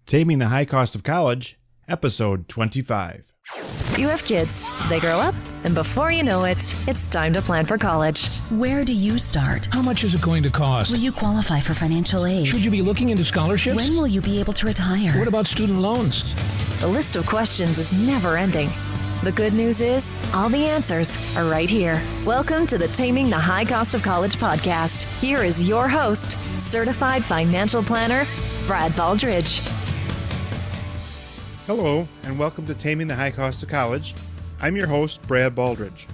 Taming the High Cost of College, Episode 25. You have kids, they grow up, and before you know it, it's time to plan for college. Where do you start? How much is it going to cost? Will you qualify for financial aid? Should you be looking into scholarships? When will you be able to retire? What about student loans? The list of questions is never ending. The good news is, all the answers are right here. Welcome to the Taming the High Cost of College podcast. Here is your host, certified financial planner, Brad Baldridge. Hello, and welcome to Taming the High Cost of College. I'm your host, Brad Baldridge.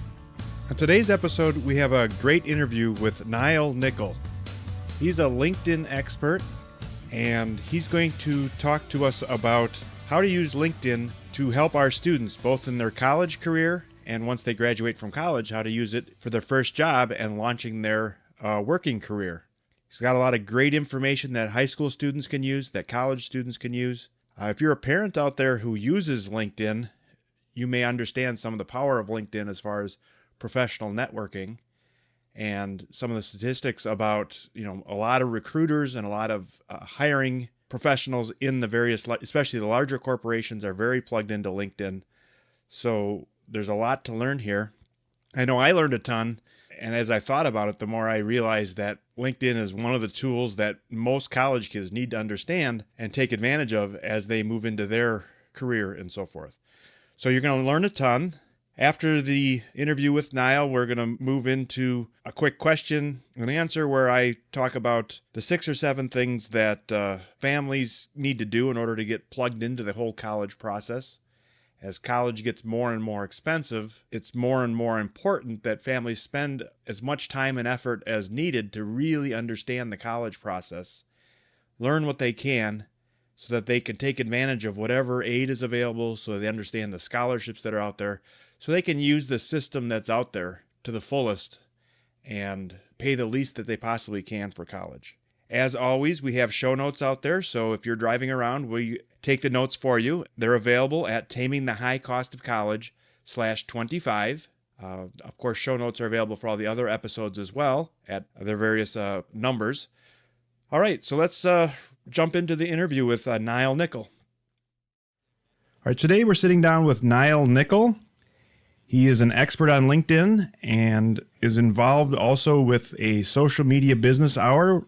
On today's episode, we have a great interview with Nile Nickel. He's a LinkedIn expert, and he's going to talk to us about how to use LinkedIn to help our students, both in their college career and once they graduate from college, how to use it for their first job and launching their working career. He's got a lot of great information that high school students can use, that college students can use. If you're a parent out there who uses LinkedIn, you may understand some of the power of LinkedIn as far as professional networking and some of the statistics about, a lot of recruiters and a lot of hiring professionals in the various, especially the larger corporations, are very plugged into LinkedIn. So there's a lot to learn here. I know I learned a ton. And as I thought about it, the more I realized that LinkedIn is one of the tools that most college kids need to understand and take advantage of as they move into their career and so forth. So you're going to learn a ton. After the interview with Nile, we're going to move into a quick question and answer where I talk about the 6 or 7 things that families need to do in order to get plugged into the whole college process. As college gets more and more expensive, it's more and more important that families spend as much time and effort as needed to really understand the college process, learn what they can so that they can take advantage of whatever aid is available, so they understand the scholarships that are out there, so they can use the system that's out there to the fullest and pay the least that they possibly can for college. As always, we have show notes out there, so if you're driving around, we take the notes for you. They're available at tamingthehighcostofcollege/25. Of course, show notes are available for all the other episodes as well at their various numbers. All right, so let's jump into the interview with Nile Nickel. All right, today we're sitting down with Nile Nickel. He is an expert on LinkedIn and is involved also with a social media business hour,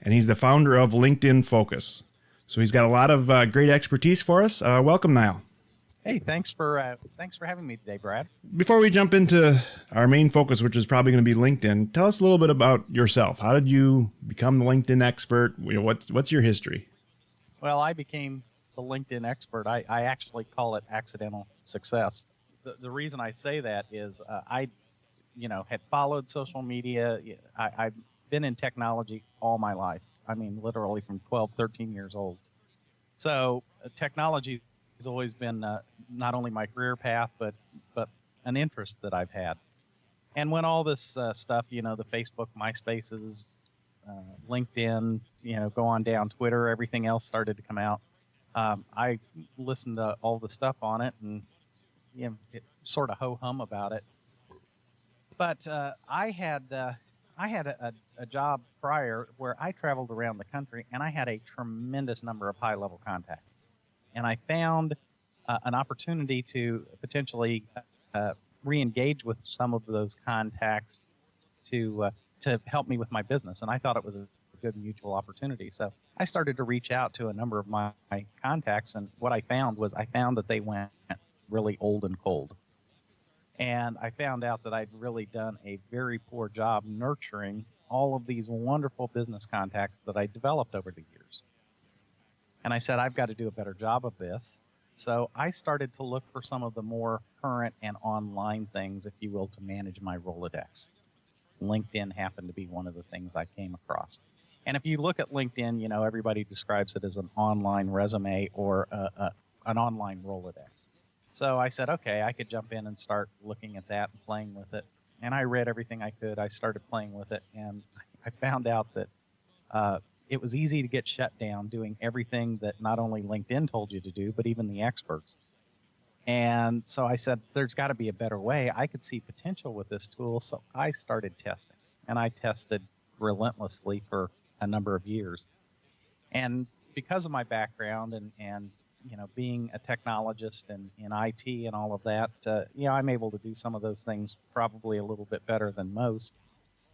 and he's the founder of LinkedIn Focus. So he's got a lot of great expertise for us. Welcome, Nile. Hey, thanks for having me today, Brad. Before we jump into our main focus, which is probably going to be LinkedIn, tell us a little bit about yourself. How did you become the LinkedIn expert? What's your history? Well, I became the LinkedIn expert. I actually call it accidental success. The reason I say that is I had followed social media. I've been in technology all my life. I mean, literally from 12, 13 years old. So technology has always been not only my career path, but an interest that I've had. And when all this stuff, the Facebook, MySpaces, LinkedIn, go on down, Twitter, everything else started to come out, I listened to all the stuff on it and it sort of ho-hum about it. But I had a job prior where I traveled around the country, and I had a tremendous number of high-level contacts. And I found an opportunity to potentially re-engage with some of those contacts to help me with my business. And I thought it was a good mutual opportunity. So I started to reach out to a number of my contacts, and what I found that they went really old and cold. And I found out that I'd really done a very poor job nurturing all of these wonderful business contacts that I developed over the years. And I said, I've got to do a better job of this. So I started to look for some of the more current and online things, if you will, to manage my Rolodex. LinkedIn happened to be one of the things I came across. And if you look at LinkedIn, everybody describes it as an online resume or an online Rolodex. So I said, okay, I could jump in and start looking at that and playing with it. And I read everything I could. I started playing with it, and I found out that it was easy to get shut down doing everything that not only LinkedIn told you to do, but even the experts. And so I said, there's got to be a better way. I could see potential with this tool, so I started testing. And I tested relentlessly for a number of years. And because of my background and being a technologist and in IT and all of that, I'm able to do some of those things probably a little bit better than most.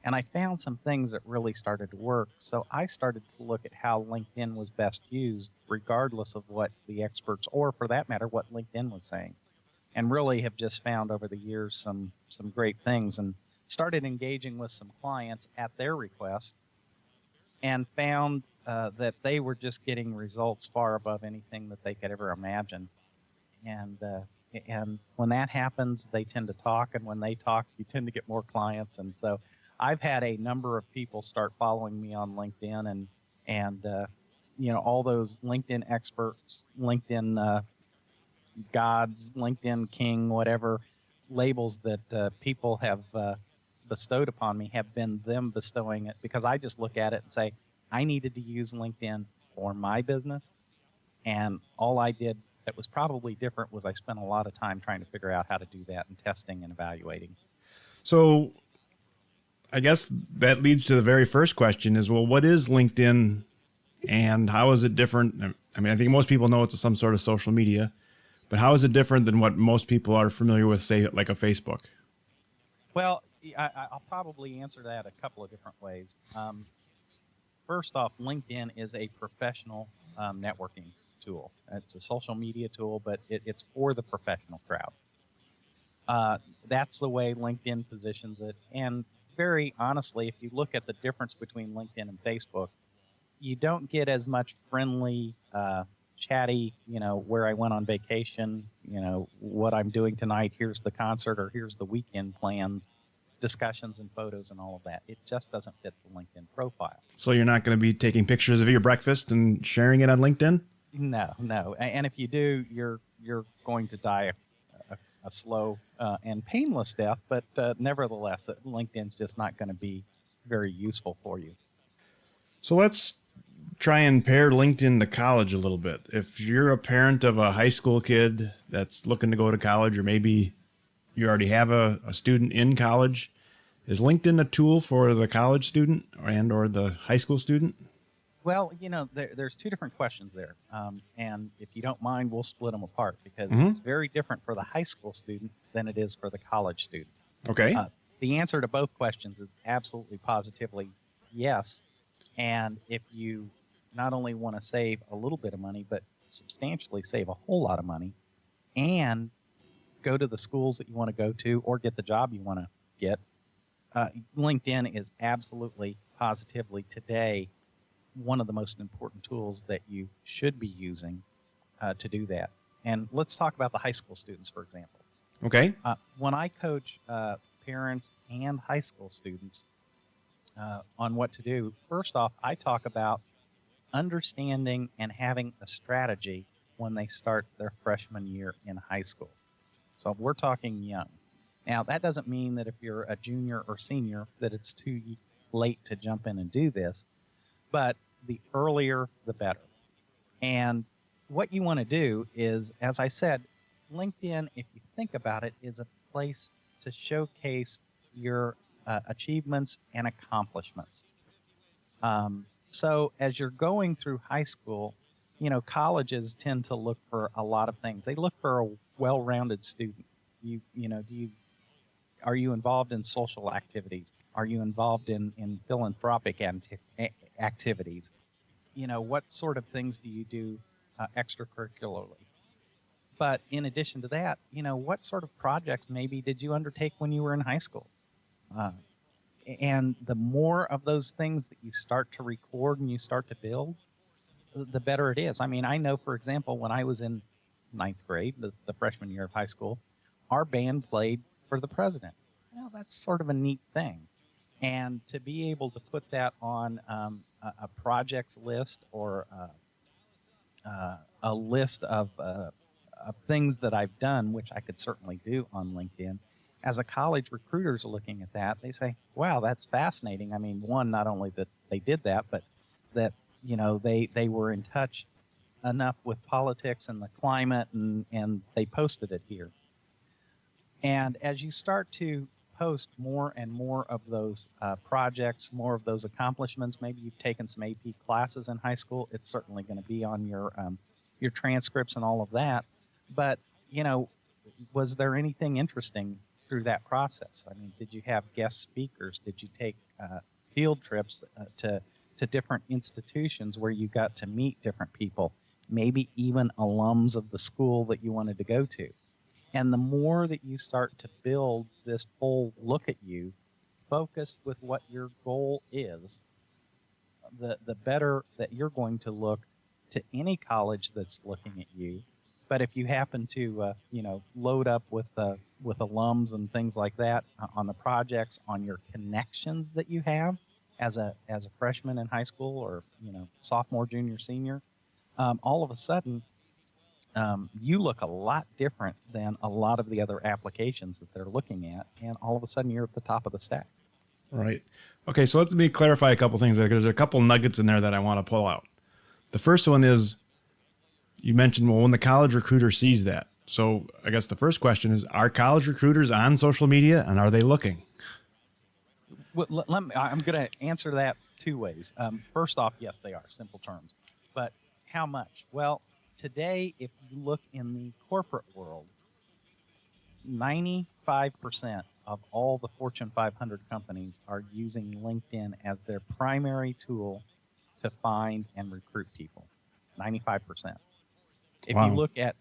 And I found some things that really started to work. So I started to look at how LinkedIn was best used, regardless of what the experts, or for that matter, what LinkedIn was saying. And really have just found over the years some great things, and started engaging with some clients at their request, and found that they were just getting results far above anything that they could ever imagine. And when that happens, they tend to talk, and when they talk, you tend to get more clients. And so I've had a number of people start following me on LinkedIn, and all those LinkedIn experts, LinkedIn gods, LinkedIn king, whatever labels that people have bestowed upon me have been them bestowing it, because I just look at it and say, I needed to use LinkedIn for my business. And all I did that was probably different was I spent a lot of time trying to figure out how to do that and testing and evaluating. So I guess that leads to the very first question is, well, what is LinkedIn and how is it different? I mean, I think most people know it's some sort of social media, but how is it different than what most people are familiar with, say, like a Facebook? Well, I'll probably answer that a couple of different ways. First off, LinkedIn is a professional networking tool. It's a social media tool, but it's for the professional crowd. That's the way LinkedIn positions it. And very honestly, if you look at the difference between LinkedIn and Facebook, you don't get as much friendly, chatty, where I went on vacation, what I'm doing tonight, here's the concert, or here's the weekend plan, discussions and photos and all of that. It just doesn't fit the LinkedIn profile. So you're not going to be taking pictures of your breakfast and sharing it on LinkedIn? No. And if you do, you're going to die a slow and painless death, but nevertheless, LinkedIn's just not going to be very useful for you. So let's try and pair LinkedIn to college a little bit. If you're a parent of a high school kid that's looking to go to college, or maybe you already have a student in college, is LinkedIn a tool for the college student or the high school student? Well, there's two different questions there. And if you don't mind, we'll split them apart, because it's very different for the high school student than it is for the college student. Okay. The answer to both questions is absolutely positively yes. And if you not only want to save a little bit of money, but substantially save a whole lot of money, and go to the schools that you want to go to or get the job you want to get, LinkedIn is absolutely, positively today one of the most important tools that you should be using to do that. And let's talk about the high school students, for example. Okay. When I coach parents and high school students on what to do, first off, I talk about understanding and having a strategy when they start their freshman year in high school. So we're talking young. Now, that doesn't mean that if you're a junior or senior that it's too late to jump in and do this, but the earlier, the better. And what you want to do is, as I said, LinkedIn, if you think about it, is a place to showcase your achievements and accomplishments. So as you're going through high school, colleges tend to look for a lot of things. They look for a well-rounded student. Are you involved in social activities? Are you involved in philanthropic activities? What sort of things do you do extracurricularly? But in addition to that, what sort of projects maybe did you undertake when you were in high school? And the more of those things that you start to record and you start to build, the better it is. I mean, I know, for example, when I was in ninth grade, the freshman year of high school, our band played for the president. Well, that's sort of a neat thing. And to be able to put that on a projects list, or a list of things that I've done, which I could certainly do on LinkedIn, as a college recruiter's looking at that, they say, wow, that's fascinating. I mean, one, not only that they did that, but that, they were in touch enough with politics and the climate, and they posted it here. And as you start to post more and more of those projects, more of those accomplishments. Maybe you've taken some AP classes in high school. It's certainly going to be on your transcripts and all of that. But, was there anything interesting through that process? I mean, did you have guest speakers? Did you take field trips to different institutions where you got to meet different people, maybe even alums of the school that you wanted to go to? And the more that you start to build this full look at you, focused with what your goal is, the better that you're going to look to any college that's looking at you. But if you happen to, load up with alums and things like that on the projects, on your connections that you have as a freshman in high school or, sophomore, junior, senior, all of a sudden, you look a lot different than a lot of the other applications that they're looking at, and all of a sudden you're at the top of the stack. Right. Okay, so let me clarify a couple things there, because there's a couple nuggets in there that I want to pull out. The first one is, you mentioned, well, when the college recruiter sees that. So I guess the first question is, are college recruiters on social media, and are they looking? Well, I'm going to answer that two ways. First off, yes, they are, simple terms. But how much? Well, today, if you look in the corporate world, 95% of all the Fortune 500 companies are using LinkedIn as their primary tool to find and recruit people. 95%. If Wow. you look at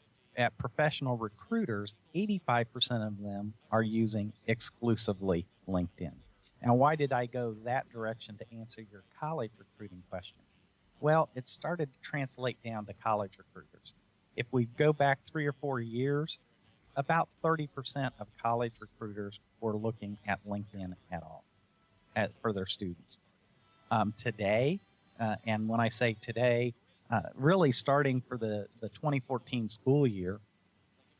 professional recruiters, 85% of them are using exclusively LinkedIn. Now, why did I go that direction to answer your college recruiting question? Well, it started to translate down to college recruiters. If we go back 3 or 4 years, about 30% of college recruiters were looking at LinkedIn at all for their students. Today, and when I say today, really starting for the 2014 school year,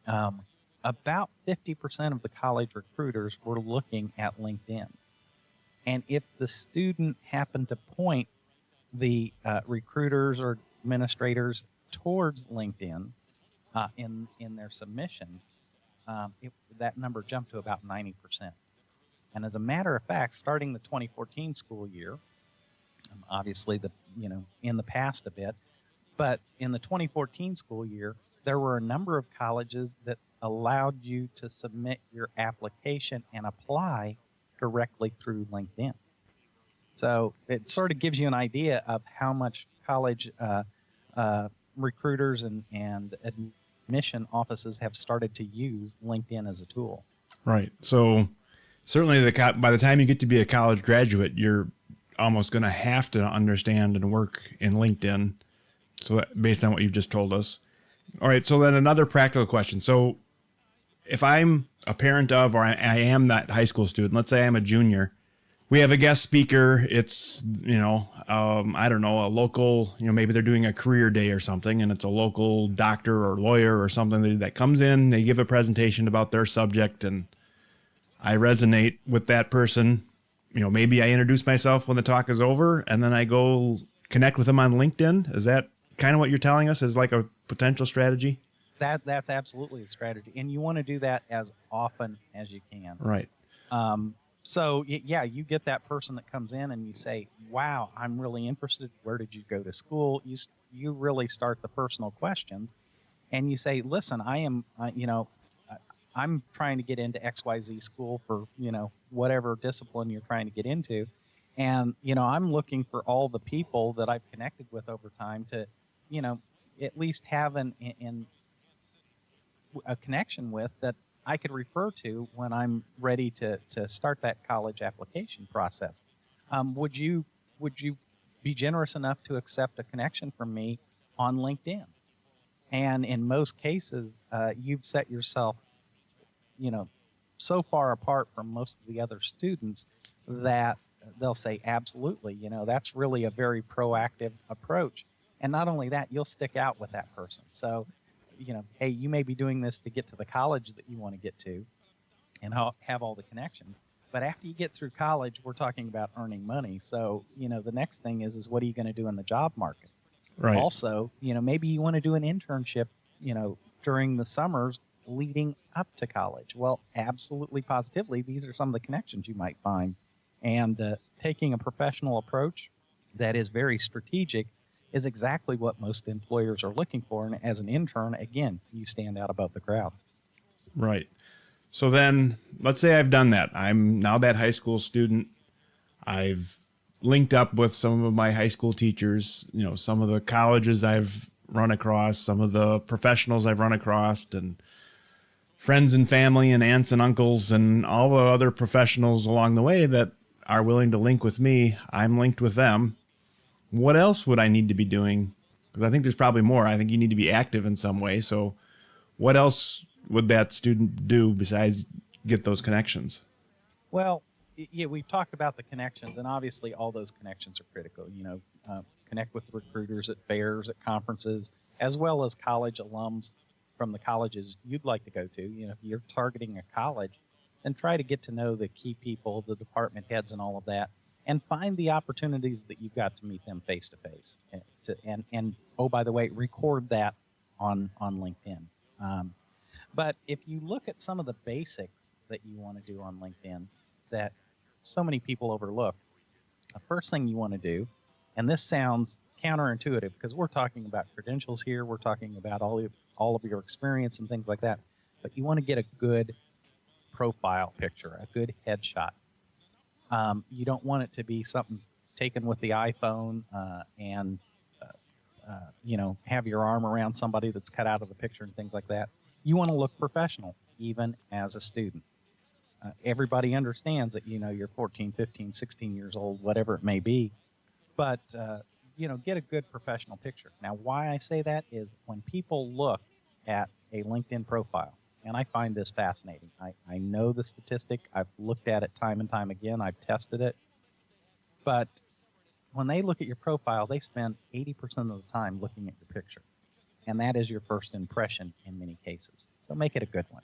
about 50% of the college recruiters were looking at LinkedIn. And if the student happened to point the recruiters or administrators towards LinkedIn in their submissions, that number jumped to about 90%. And as a matter of fact, starting the 2014 school year, obviously in the past a bit, but in the 2014 school year, there were a number of colleges that allowed you to submit your application and apply directly through LinkedIn. So it sort of gives you an idea of how much college recruiters and admission offices have started to use LinkedIn as a tool. Right. So certainly by the time you get to be a college graduate, you're almost going to have to understand and work in LinkedIn. So that, based on what you've just told us. All right. So then another practical question. So if I'm a parent of, or I am that high school student, let's say I'm a junior, we have a guest speaker. It's, I don't know, a local, maybe they're doing a career day or something, and it's a local doctor or lawyer or something that comes in, they give a presentation about their subject, and I resonate with that person. Maybe I introduce myself when the talk is over, and then I go connect with them on LinkedIn. Is that kind of what you're telling us is like a potential strategy? That's absolutely a strategy. And you want to do that as often as you can. Right. So, yeah, you get that person that comes in and you say, wow, I'm really interested. Where did you go to school? You really start the personal questions, and you say, listen, I'm trying to get into XYZ school for, whatever discipline you're trying to get into. And, I'm looking for all the people that I've connected with over time to, at least have a connection with that I could refer to when I'm ready to start that college application process. Would you be generous enough to accept a connection from me on LinkedIn? And in most cases, you've set yourself, so far apart from most of the other students that they'll say, absolutely, that's really a very proactive approach. And not only that, you'll stick out with that person. So, hey, you may be doing this to get to the college that you want to get to and have all the connections. But after you get through college, we're talking about earning money. So, the next thing is what are you going to do in the job market? Right. Also, maybe you want to do an internship, during the summers leading up to college? Well, absolutely positively, these are some of the connections you might find. And taking a professional approach that is very strategic is exactly what most employers are looking for. And as an intern, again, you stand out above the crowd. Right. So then let's say I've done that. I'm now that high school student. I've linked up with some of my high school teachers, some of the colleges I've run across, some of the professionals I've run across, and friends and family and aunts and uncles and all the other professionals along the way that are willing to link with me. I'm linked with them. What else would I need to be doing? Because I think there's probably more. I think you need to be active in some way. So what else would that student do besides get those connections? Well, yeah, we've talked about the connections, and obviously all those connections are critical. Connect with recruiters at fairs, at conferences, as well as college alums from the colleges you'd like to go to. If you're targeting a college, then try to get to know the key people, the department heads, and all of that, and find the opportunities that you've got to meet them face to face. And oh, by the way, record that on LinkedIn. But if you look at some of the basics that you want to do on LinkedIn that so many people overlook, the first thing you want to do, and this sounds counterintuitive because we're talking about credentials here, we're talking about all of your experience and things like that, but you want to get a good profile picture, a good headshot. You don't want it to be something taken with the iPhone and have your arm around somebody that's cut out of the picture and things like that. You want to look professional, even as a student. Everybody understands that, you're 14, 15, 16 years old, whatever it may be, but, get a good professional picture. Now, why I say that is when people look at a LinkedIn profile, and I find this fascinating. I know the statistic. I've looked at it time and time again. I've tested it. But when they look at your profile, they spend 80% of the time looking at your picture. And that is your first impression in many cases. So make it a good one.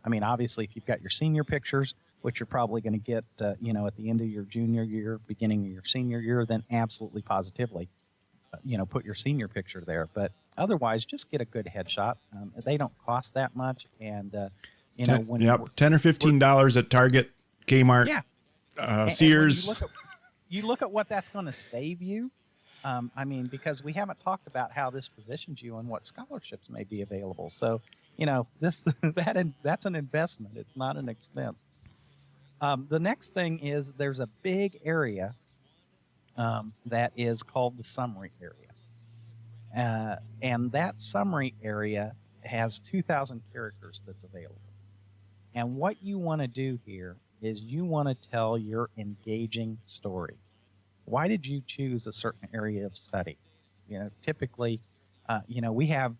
I mean, obviously, if you've got your senior pictures, which you're probably going to get, at the end of your junior year, beginning of your senior year, then absolutely positively, put your senior picture there. But otherwise, just get a good headshot. They don't cost that much. And, $10 or $15 at Target, Kmart, yeah. Sears. And you look at what that's going to save you. Because we haven't talked about how this positions you and what scholarships may be available. So, that's an investment. It's not an expense. The next thing is there's a big area that is called the summary area. And that summary area has 2,000 characters that's available. And what you want to do here is you want to tell your engaging story. Why did you choose a certain area of study? Typically, we have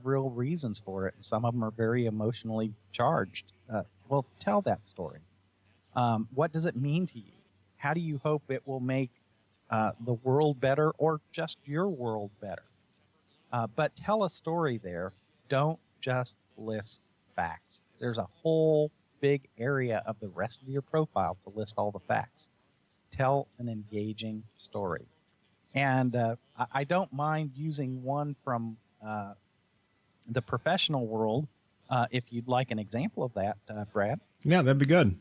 real reasons for it. Some of them are very emotionally charged. Well, tell that story. What does it mean to you? How do you hope it will make the world better or just your world better? But tell a story there. Don't just list facts. There's a whole big area of the rest of your profile to list all the facts. Tell an engaging story. And I don't mind using one from the professional world if you'd like an example of that, Brad. Yeah, that'd be good.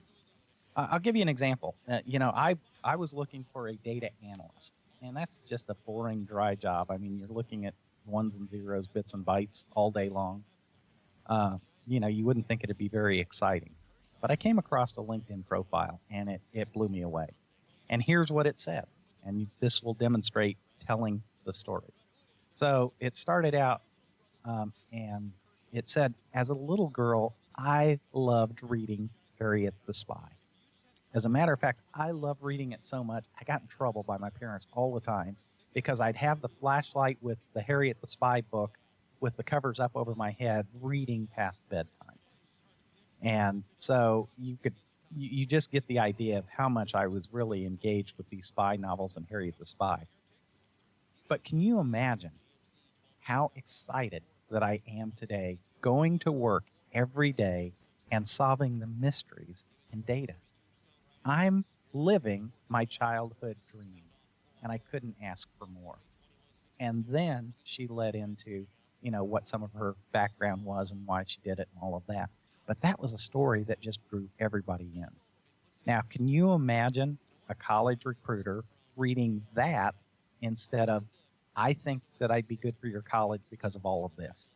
I'll give you an example. I was looking for a data analyst, and that's just a boring, dry job. I mean, you're looking at ones and zeros, bits and bytes all day long. You wouldn't think it'd be very exciting. But I came across a LinkedIn profile, and it blew me away. And here's what it said, and this will demonstrate telling the story. So it started out, and it said, as a little girl, I loved reading Harriet the Spy. As a matter of fact, I love reading it so much, I got in trouble by my parents all the time because I'd have the flashlight with the Harriet the Spy book with the covers up over my head reading past bedtime. And so you just get the idea of how much I was really engaged with these spy novels and Harriet the Spy. But can you imagine how excited that I am today going to work every day and solving the mysteries in data? I'm living my childhood dream, and I couldn't ask for more. And then she led into, what some of her background was and why she did it and all of that. But that was a story that just drew everybody in. Now, can you imagine a college recruiter reading that instead of, I think that I'd be good for your college because of all of this?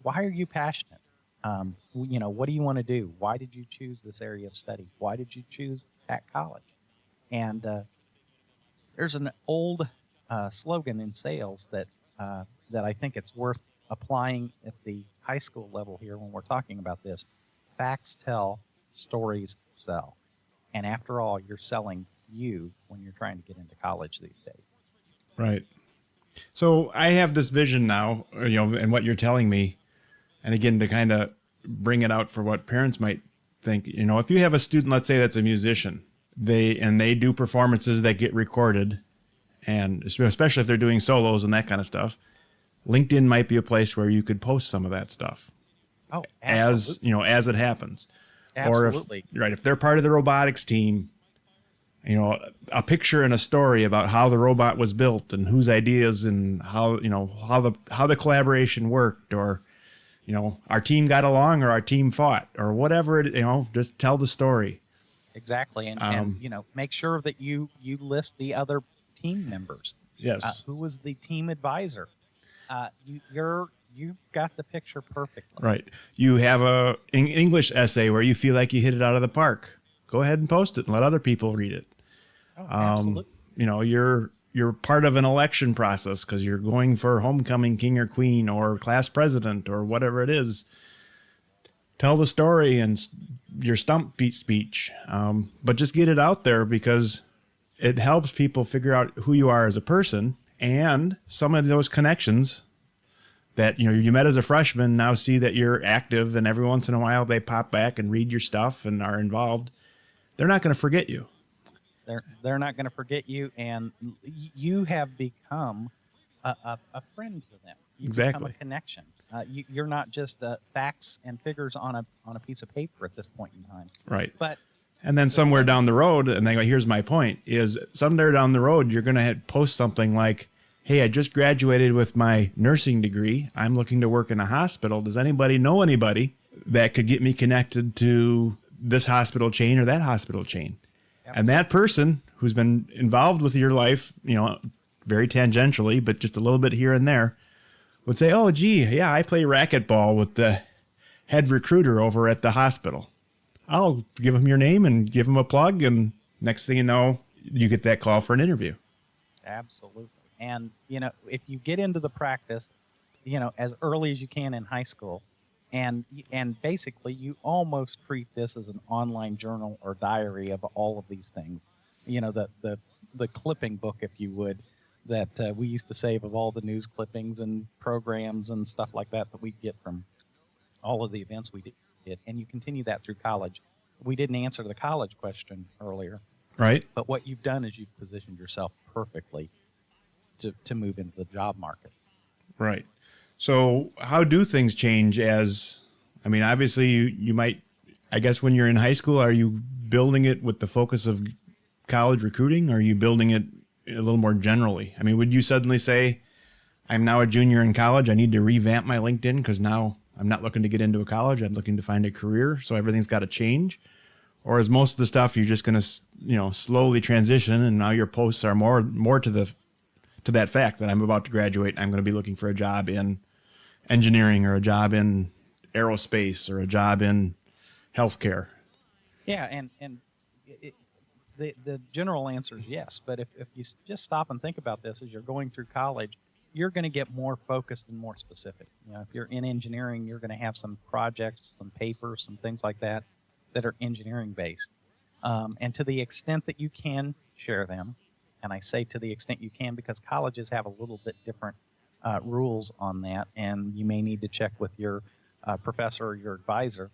Why are you passionate? What do you want to do? Why did you choose this area of study? Why did you choose that college? And there's an old slogan in sales that I think it's worth applying at the high school level here when we're talking about this. Facts tell, stories sell. And after all, you're selling you when you're trying to get into college these days. Right. So I have this vision now, and what you're telling me, and again, to kind of bring it out for what parents might think, if you have a student, let's say that's a musician, they do performances that get recorded, and especially if they're doing solos and that kind of stuff, LinkedIn might be a place where you could post some of that stuff. Oh, absolutely. As it happens. Absolutely. Or if they're part of the robotics team, a picture and a story about how the robot was built and whose ideas and how the collaboration worked, or our team got along or our team fought or whatever it, just tell the story. Exactly. And make sure that you list the other team members. Yes. Who was the team advisor? You've got the picture perfectly. Right. You have an English essay where you feel like you hit it out of the park. Go ahead and post it and let other people read it. Oh, absolutely. You're part of an election process because you're going for homecoming king or queen or class president or whatever it is. Tell the story and your stump beat speech. But just get it out there because it helps people figure out who you are as a person, and some of those connections that you met as a freshman now see that you're active, and every once in a while they pop back and read your stuff and are involved. They're not going to forget you. They're not going to forget you, and you have become a friend to them. You Exactly. become a connection. You're not just facts and figures on a piece of paper at this point in time. Right. And then somewhere down the road, and they go, here's my point, is somewhere down the road, you're going to post something like, hey, I just graduated with my nursing degree. I'm looking to work in a hospital. Does anybody know anybody that could get me connected to this hospital chain or that hospital chain? Absolutely. And that person who's been involved with your life, very tangentially, but just a little bit here and there, would say, oh, gee, yeah, I play racquetball with the head recruiter over at the hospital. I'll give him your name and give him a plug, and next thing you know, you get that call for an interview. Absolutely. And, if you get into the practice, as early as you can in high school, and basically you almost treat this as an online journal or diary of all of these things, the clipping book, if you would, that we used to save of all the news clippings and programs and stuff like that we'd get from all of the events we did. And you continue that through college. We didn't answer the college question earlier. Right. But what you've done is you've positioned yourself perfectly to move into the job market. Right. So how do things change obviously you might, I guess when you're in high school, are you building it with the focus of college recruiting, or are you building it a little more generally? Would you suddenly say, I'm now a junior in college, I need to revamp my LinkedIn because now I'm not looking to get into a college, I'm looking to find a career, so everything's got to change? Or is most of the stuff you're just going to, slowly transition, and now your posts are more to that fact that I'm about to graduate, I'm going to be looking for a job in engineering or a job in aerospace or a job in healthcare? Yeah, and the general answer is yes. But if you just stop and think about this as you're going through college, you're going to get more focused and more specific. If you're in engineering, you're going to have some projects, some papers, some things like that are engineering based. And to the extent that you can share them, and I say to the extent you can because colleges have a little bit different rules on that, and you may need to check with your professor or your advisor.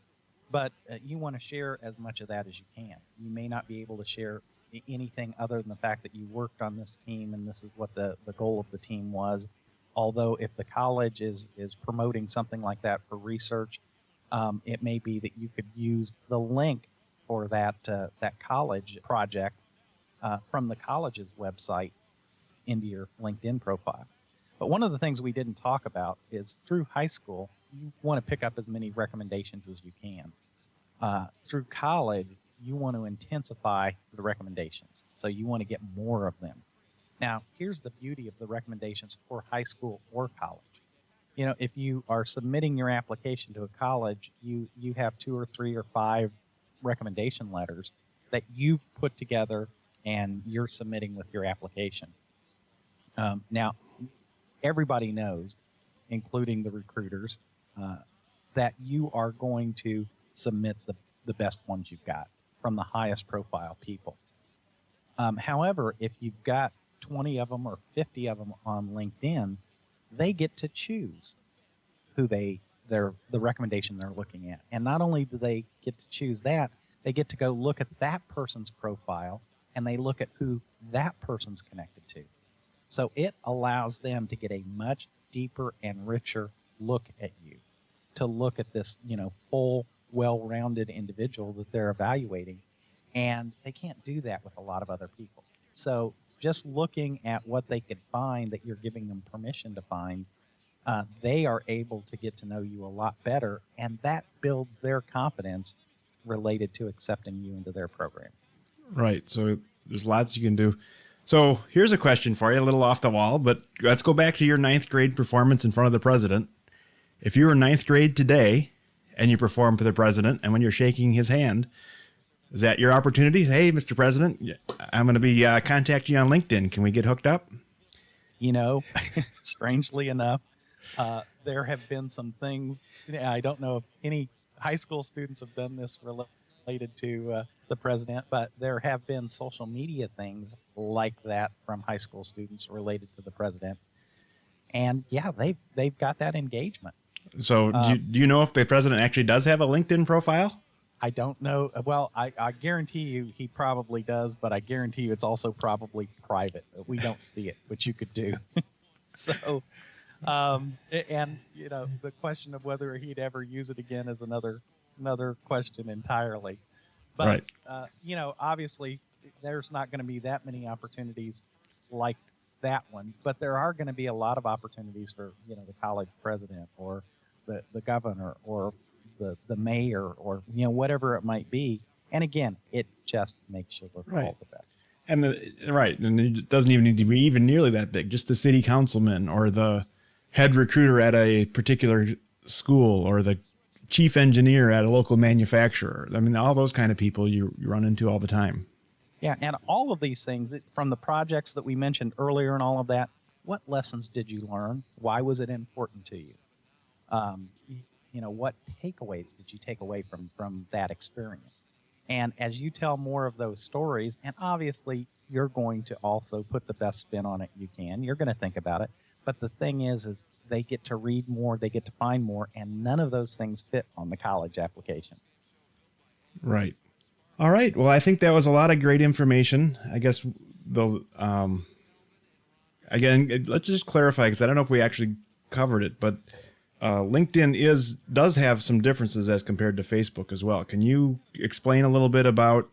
But you want to share as much of that as you can. You may not be able to share anything other than the fact that you worked on this team and this is what the goal of the team was. Although if the college is promoting something like that for research, it may be that you could use the link for that college project from the college's website into your LinkedIn profile. But one of the things we didn't talk about is through high school, you want to pick up as many recommendations as you can. Through college, you want to intensify the recommendations. So you want to get more of them. Now, here's the beauty of the recommendations for high school or college. If you are submitting your application to a college, you have 2 or 3 or 5 recommendation letters that you put together and you're submitting with your application. Now, everybody knows, including the recruiters, that you are going to submit the best ones you've got from the highest profile people. However, if you've got 20 of them or 50 of them on LinkedIn, they get to choose who the recommendation they're looking at. And not only do they get to choose that, they get to go look at that person's profile and they look at who that person's connected to. So it allows them to get a much deeper and richer look at you, to look at this, full, well-rounded individual that they're evaluating. And they can't do that with a lot of other people. So just looking at what they could find that you're giving them permission to find, they are able to get to know you a lot better, and that builds their confidence related to accepting you into their program. Right. So there's lots you can do. So here's a question for you, a little off the wall, but let's go back to your 9th grade performance in front of the president. If you were in 9th grade today and you perform for the president, and when you're shaking his hand, is that your opportunity? Hey, Mr. President, I'm going to be contacting you on LinkedIn. Can we get hooked up? Strangely enough, there have been some things. I don't know if any high school students have done this related to the president, but there have been social media things like that from high school students related to the president. And yeah, they've got that engagement. So do you know if the president actually does have a LinkedIn profile? I don't know. Well, I guarantee you he probably does, but I guarantee you it's also probably private. We don't see it, which you could do. So, and the question of whether he'd ever use it again is another question entirely. But, right. Obviously there's not going to be that many opportunities like that one, but there are going to be a lot of opportunities for, the college president or the governor or the mayor or, whatever it might be. And again, it just makes you look all the better. And and it doesn't even need to be even nearly that big. Just the city councilman or the head recruiter at a particular school or the chief engineer at a local manufacturer. I mean, all those kind of people you run into all the time. Yeah, and all of these things, from the projects that we mentioned earlier and all of that, what lessons did you learn? Why was it important to you? What takeaways did you take away from that experience? And as you tell more of those stories, and obviously you're going to also put the best spin on it you can. You're going to think about it. But the thing is they get to read more, they get to find more, and none of those things fit on the college application. Right. All right. Well, I think that was a lot of great information. I guess again, let's just clarify, because I don't know if we actually covered it, but LinkedIn does have some differences as compared to Facebook as well. Can you explain a little bit about,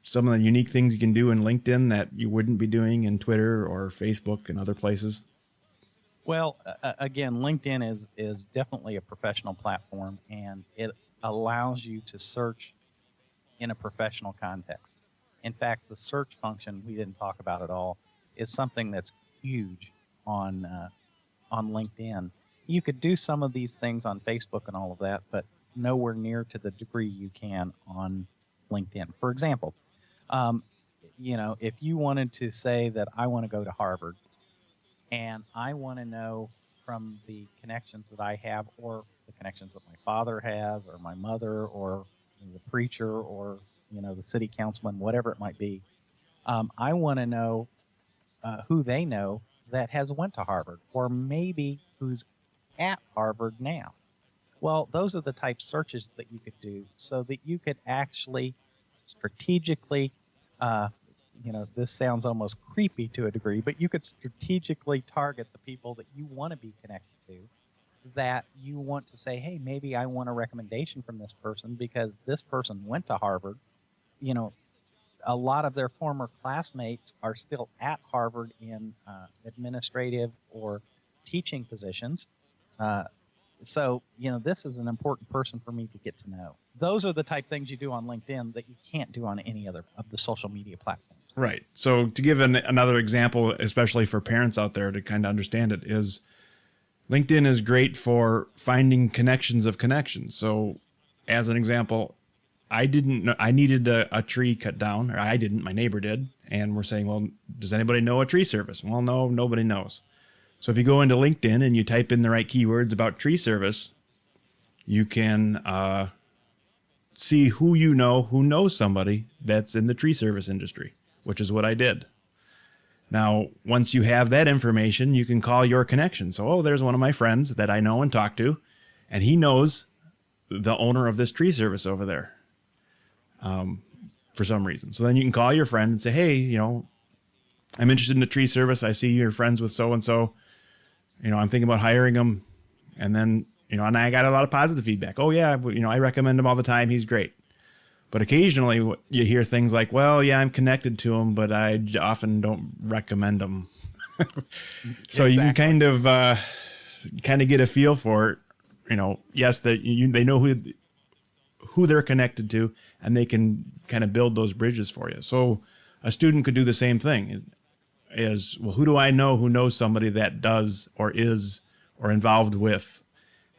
some of the unique things you can do in LinkedIn that you wouldn't be doing in Twitter or Facebook and other places? Well, again, LinkedIn is definitely a professional platform, and it allows you to search in a professional context. In fact, the search function we didn't talk about at all is something that's huge on LinkedIn. You could do some of these things on Facebook and all of that, but nowhere near to the degree you can on LinkedIn. For example, if you wanted to say that I want to go to Harvard, and I want to know from the connections that I have or the connections that my father has or my mother or the preacher or, the city councilman, whatever it might be, I want to know who they know that has went to Harvard or maybe who's at Harvard now. Well, those are the type searches that you could do so that you could actually strategically, this sounds almost creepy to a degree, but you could strategically target the people that you want to be connected to, that you want to say, hey, maybe I want a recommendation from this person because this person went to Harvard. a lot of their former classmates are still at Harvard in administrative or teaching positions. So, this is an important person for me to get to know. Those are the type things you do on LinkedIn that you can't do on any other of the social media platforms. Right. So to give another example, especially for parents out there to kind of understand it, is LinkedIn is great for finding connections of connections. So as an example, I didn't know I needed a tree cut down, or I didn't, my neighbor did. And we're saying, well, does anybody know a tree service? Well, no, nobody knows. So if you go into LinkedIn and you type in the right keywords about tree service, you can see who knows somebody that's in the tree service industry, which is what I did. Now, once you have that information, you can call your connection. So, there's one of my friends that I know and talk to, and he knows the owner of this tree service over there for some reason. So then you can call your friend and say, hey, I'm interested in the tree service. I see you're friends with so-and-so. I'm thinking about hiring him. And then, and I got a lot of positive feedback. Oh, yeah, I recommend him all the time. He's great. But occasionally you hear things like, well, yeah, I'm connected to him, but I often don't recommend him. So exactly. You can kind of get a feel for it. Yes, that they know who they're connected to, and they can kind of build those bridges for you. So a student could do the same thing. Is, well, who do I know who knows somebody that does or is or involved with?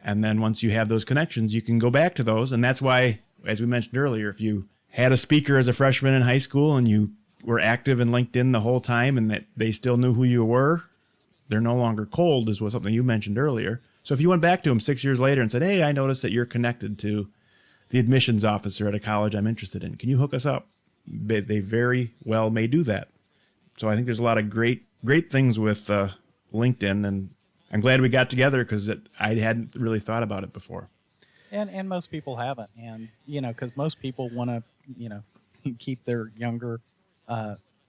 And then once you have those connections, you can go back to those. And that's why, as we mentioned earlier, if you had a speaker as a freshman in high school and you were active in LinkedIn the whole time and that they still knew who you were, they're no longer cold, is something you mentioned earlier. So if you went back to them 6 years later and said, hey, I noticed that you're connected to the admissions officer at a college I'm interested in, can you hook us up? They very well may do that. So I think there's a lot of great things with LinkedIn, and I'm glad we got together because I hadn't really thought about it before. And most people haven't, and because most people want to keep their younger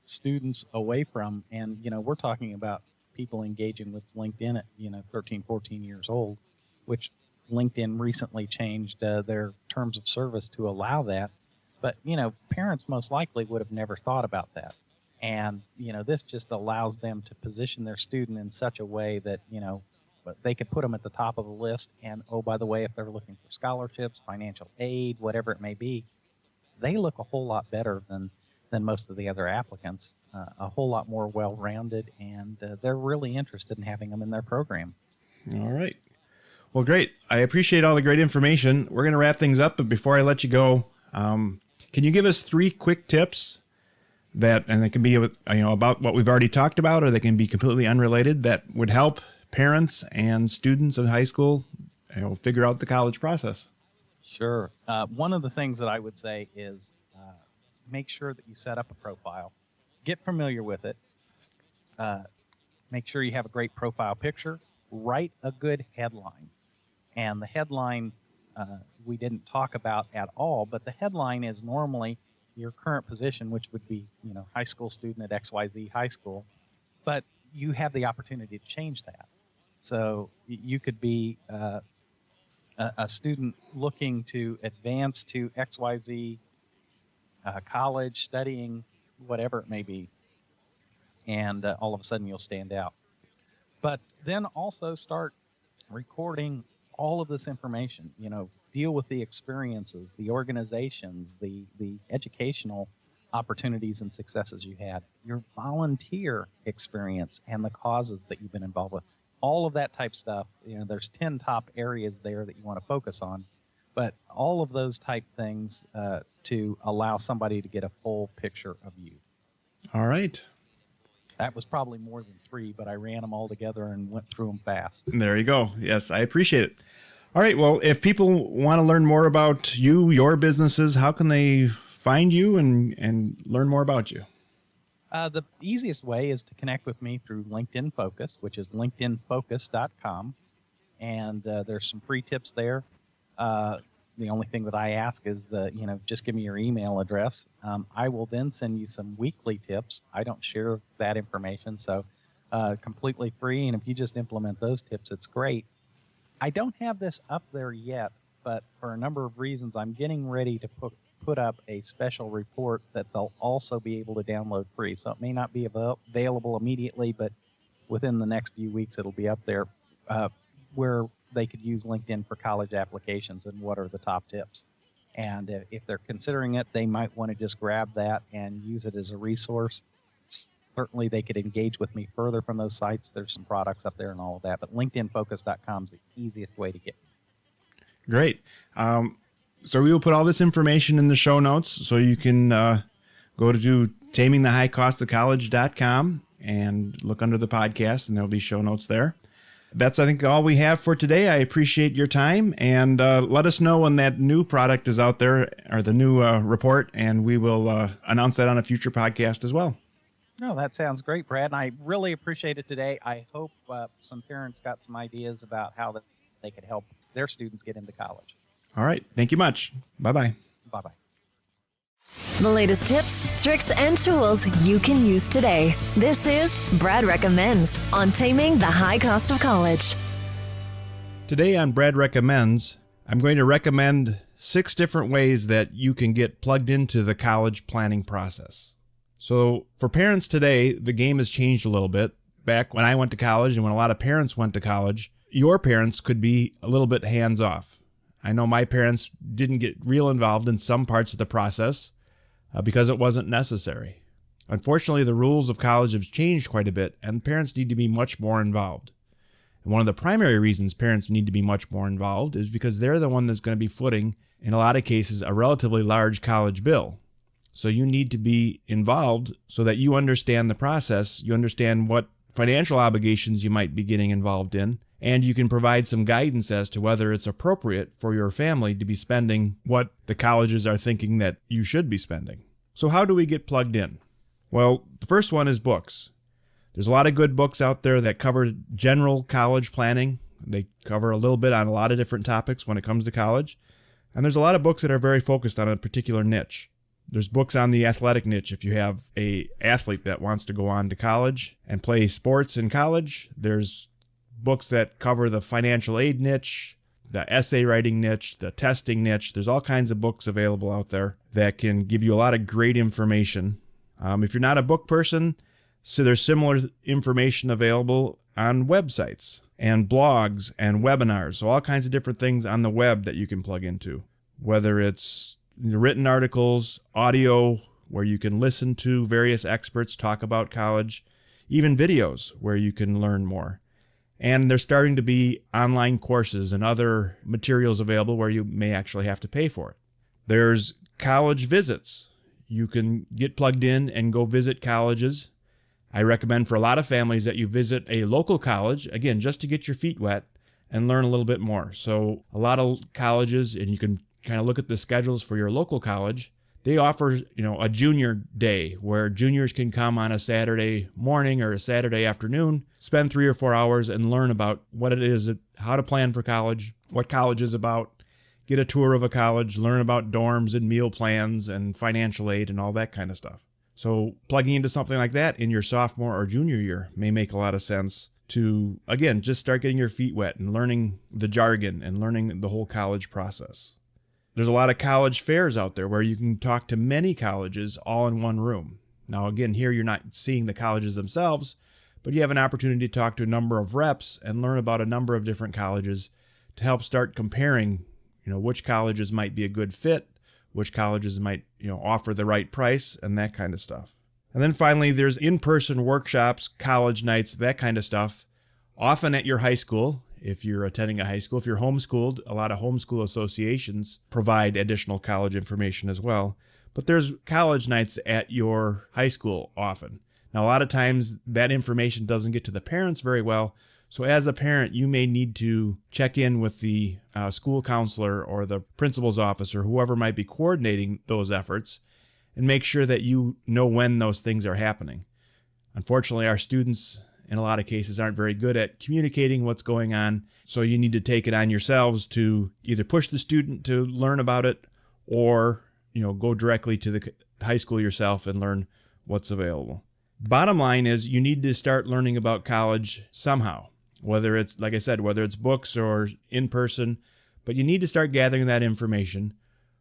students away from, and we're talking about people engaging with LinkedIn at 13, 14 years old, which LinkedIn recently changed their terms of service to allow that. But parents most likely would have never thought about that. And, this just allows them to position their student in such a way that, they could put them at the top of the list. And, oh, by the way, if they're looking for scholarships, financial aid, whatever it may be, they look a whole lot better than most of the other applicants, a whole lot more well-rounded, and they're really interested in having them in their program. All right. Well, great. I appreciate all the great information. We're going to wrap things up, but before I let you go, can you give us 3 quick tips and they can be about what we've already talked about, or they can be completely unrelated, that would help parents and students in high school figure out the college process? Sure. One of the things that I would say is make sure that you set up a profile. Get familiar with it. Make sure you have a great profile picture. Write a good headline. And the headline we didn't talk about at all, but the headline is normally your current position, which would be, high school student at XYZ high school, but you have the opportunity to change that. So you could be a student looking to advance to XYZ college, studying whatever it may be, and all of a sudden you'll stand out. But then also start recording all of this information, deal with the experiences, the organizations, the educational opportunities and successes you had, your volunteer experience and the causes that you've been involved with, all of that type stuff. There's 10 top areas there that you want to focus on, but all of those type things to allow somebody to get a full picture of you. All right. That was probably more than 3, but I ran them all together and went through them fast. There you go. Yes, I appreciate it. All right. Well, if people want to learn more about you, your businesses, how can they find you and learn more about you? The easiest way is to connect with me through LinkedIn Focus, which is linkedinfocus.com. And there's some free tips there. The only thing that I ask is, just give me your email address. I will then send you some weekly tips. I don't share that information, so completely free. And if you just implement those tips, it's great. I don't have this up there yet, but for a number of reasons, I'm getting ready to put up a special report that they'll also be able to download free. So it may not be available immediately, but within the next few weeks, it'll be up there where they could use LinkedIn for college applications and what are the top tips. And if they're considering it, they might want to just grab that and use it as a resource. Certainly, they could engage with me further from those sites. There's some products up there and all of that, but LinkedInFocus.com is the easiest way to get. Great. So we will put all this information in the show notes, so you can go to tamingthehighcostofcollege.com and look under the podcast, and there'll be show notes there. That's, I think, all we have for today. I appreciate your time, and let us know when that new product is out there, or the new report, and we will announce that on a future podcast as well. No, that sounds great, Brad, and I really appreciate it today. I hope some parents got some ideas about how they could help their students get into college. All right. Thank you much. Bye-bye. Bye-bye. The latest tips, tricks, and tools you can use today. This is Brad Recommends on Taming the High Cost of College. Today on Brad Recommends, I'm going to recommend 6 different ways that you can get plugged into the college planning process. So for parents today, the game has changed a little bit. Back when I went to college and when a lot of parents went to college, your parents could be a little bit hands-off. I know my parents didn't get real involved in some parts of the process because it wasn't necessary. Unfortunately, the rules of college have changed quite a bit, and parents need to be much more involved. And one of the primary reasons parents need to be much more involved is because they're the one that's going to be footing, in a lot of cases, a relatively large college bill. So you need to be involved so that you understand the process, you understand what financial obligations you might be getting involved in, and you can provide some guidance as to whether it's appropriate for your family to be spending what the colleges are thinking that you should be spending. So how do we get plugged in? Well, the first one is books. There's a lot of good books out there that cover general college planning. They cover a little bit on a lot of different topics when it comes to college. And there's a lot of books that are very focused on a particular niche. There's books on the athletic niche. If you have an athlete that wants to go on to college and play sports in college, there's books that cover the financial aid niche, the essay writing niche, the testing niche. There's all kinds of books available out there that can give you a lot of great information. If you're not a book person, so there's similar information available on websites and blogs and webinars. So all kinds of different things on the web that you can plug into, whether it's written articles, audio, where you can listen to various experts talk about college, even videos where you can learn more. And there's starting to be online courses and other materials available where you may actually have to pay for it. There's college visits. You can get plugged in and go visit colleges. I recommend for a lot of families that you visit a local college, again, just to get your feet wet and learn a little bit more. So a lot of colleges, and you can kind of look at the schedules for your local college, they offer, a junior day where juniors can come on a Saturday morning or a Saturday afternoon, spend 3 or 4 hours and learn about what it is, how to plan for college, what college is about, get a tour of a college, learn about dorms and meal plans and financial aid and all that kind of stuff. So plugging into something like that in your sophomore or junior year may make a lot of sense to, again, just start getting your feet wet and learning the jargon and learning the whole college process. There's a lot of college fairs out there where you can talk to many colleges all in one room. Now, again, here you're not seeing the colleges themselves, but you have an opportunity to talk to a number of reps and learn about a number of different colleges to help start comparing, which colleges might be a good fit, which colleges might, offer the right price, and that kind of stuff. And then finally, there's in-person workshops, college nights, that kind of stuff, often at your high school. If you're attending a high school, if you're homeschooled, a lot of homeschool associations provide additional college information as well. But there's college nights at your high school often. Now, a lot of times that information doesn't get to the parents very well. So as a parent, you may need to check in with the school counselor or the principal's office or whoever might be coordinating those efforts and make sure that you know when those things are happening. Unfortunately, our students in a lot of cases aren't very good at communicating what's going on. So you need to take it on yourselves to either push the student to learn about it or, go directly to the high school yourself and learn what's available. Bottom line is you need to start learning about college somehow, whether it's, like I said, whether it's books or in person, but you need to start gathering that information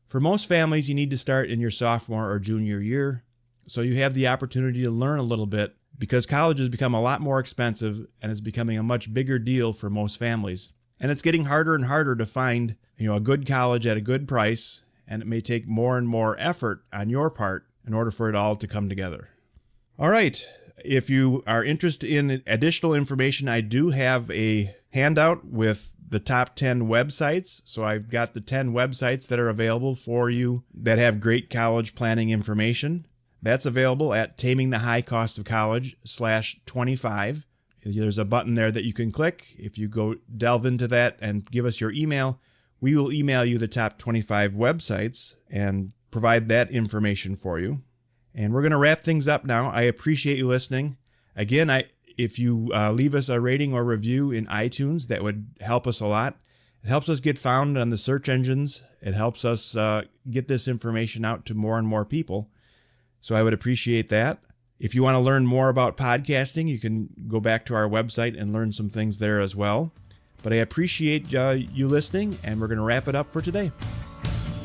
For most families, you need to start in your sophomore or junior year, so you have the opportunity to learn a little bit because college has become a lot more expensive and is becoming a much bigger deal for most families. And it's getting harder and harder to find, a good college at a good price, and it may take more and more effort on your part in order for it all to come together. All right. If you are interested in additional information, I do have a handout with the top 10 websites. So I've got the 10 websites that are available for you that have great college planning information. That's available at tamingthehighcostofcollege/25. There's a button there that you can click. If you go delve into that and give us your email, we will email you the top 25 websites and provide that information for you. And we're going to wrap things up now. I appreciate you listening. Again, if you leave us a rating or review in iTunes, that would help us a lot. It helps us get found on the search engines. It helps us get this information out to more and more people. So I would appreciate that. If you want to learn more about podcasting, you can go back to our website and learn some things there as well. But I appreciate you listening, and we're going to wrap it up for today.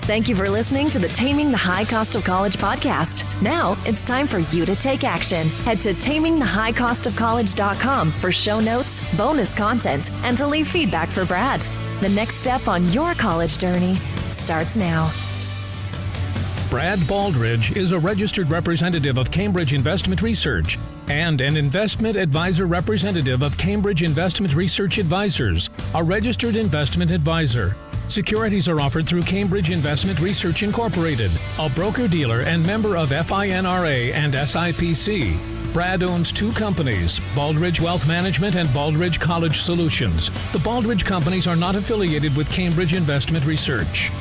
Thank you for listening to the Taming the High Cost of College podcast. Now it's time for you to take action. Head to tamingthehighcostofcollege.com for show notes, bonus content, and to leave feedback for Brad. The next step on your college journey starts now. Brad Baldridge is a registered representative of Cambridge Investment Research and an investment advisor representative of Cambridge Investment Research Advisors, a registered investment advisor. Securities are offered through Cambridge Investment Research Incorporated, a broker-dealer and member of FINRA and SIPC. Brad owns two companies, Baldridge Wealth Management and Baldridge College Solutions. The Baldridge companies are not affiliated with Cambridge Investment Research.